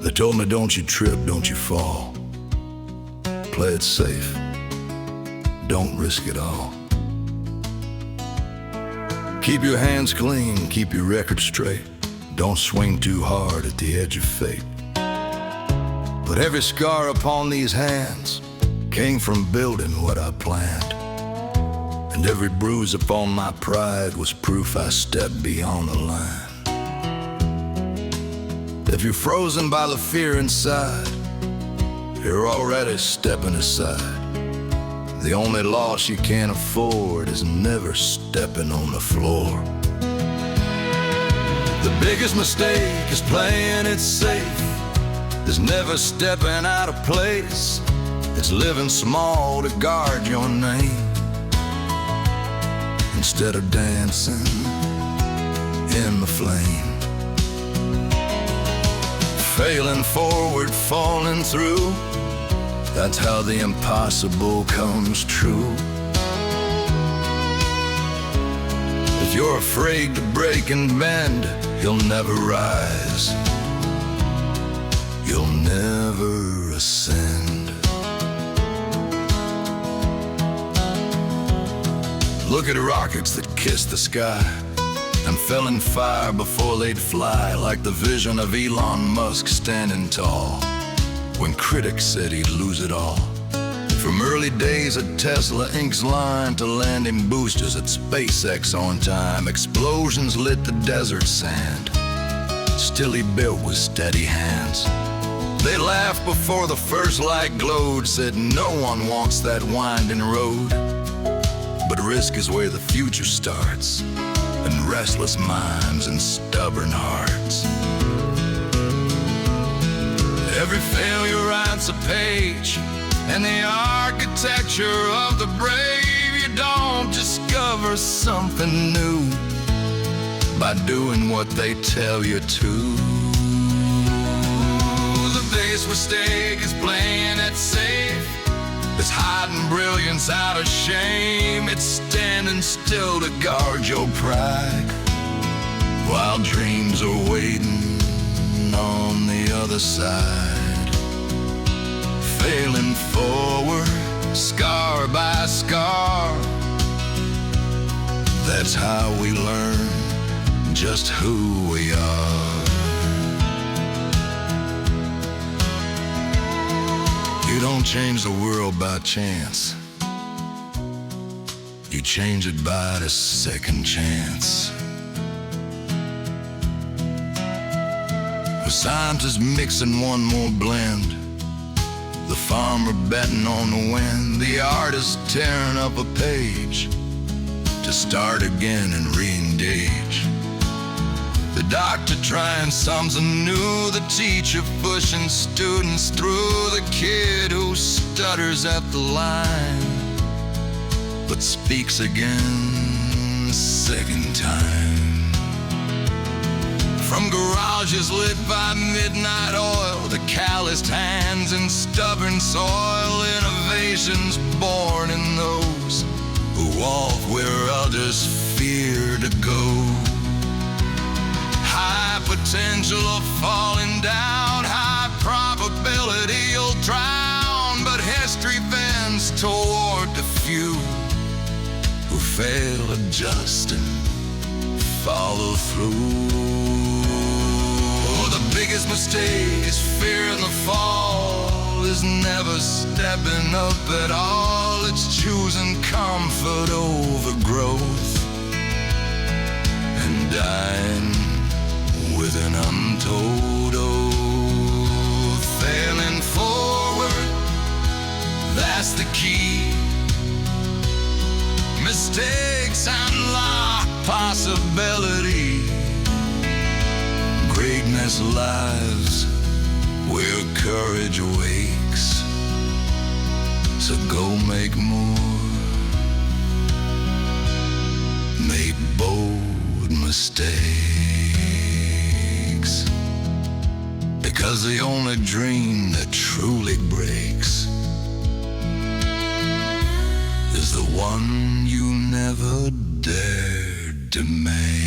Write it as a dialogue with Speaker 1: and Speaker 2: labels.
Speaker 1: They told me, don't you trip, don't you fall. Play it safe, don't risk it all. Keep your hands clean, keep your record straight. Don't swing too hard at the edge of fate. But every scar upon these hands came from building what I planned. And every bruise upon my pride was proof I stepped beyond the line. If you're frozen by the fear inside, you're already stepping aside. The only loss you can't afford is never stepping on the floor. The biggest mistake is playing it safe. Is never stepping out of place. It's living small to guard your name, instead of dancing in the flame. Failing forward, falling through, that's how the impossible comes true. If you're afraid to break and bend, you'll never rise. You'll never ascend. Look at rockets that kiss the sky and fell in fire before they'd fly, like the vision of Elon Musk standing tall when critics said he'd lose it all. From early days at Tesla Inc.'s line to landing boosters at SpaceX on time, explosions lit the desert sand. Still he built with steady hands. They laughed before the first light glowed, said no one wants that winding road. But risk is where the future starts, and restless minds and stubborn hearts. Every failure writes a page in the architecture of the brave. You don't discover something new by doing what they tell you to. The biggest mistake is playing it safe. It's hiding brilliance out of shame. It's standing still to guard your pride while dreams are waiting on the other side. Failing forward, scar by scar, that's how we learn just who we are. You don't change the world by chance. You change it by the second chance. The scientist mixing one more blend, the farmer betting on the wind, the artist tearing up a page to start again and re-engage. The doctor trying something new, the teacher pushing students through, the kid who stutters at the line but speaks again the second time. From garages lit by midnight oil, the calloused hands and stubborn soil, innovations born in those who walk where others fear to go. High potential of falling down, high probability you'll drown, but history bends toward the few who fail adjust and follow through. The biggest mistake is fearing the fall, is never stepping up at all. It's choosing comfort over growth and dying with an untold oath. Failing forward, that's the key. Mistakes unlock possibility. Greatness lies where courage wakes. So go make more, make bold mistakes, because the only dream that truly breaks is the one you never dared to make.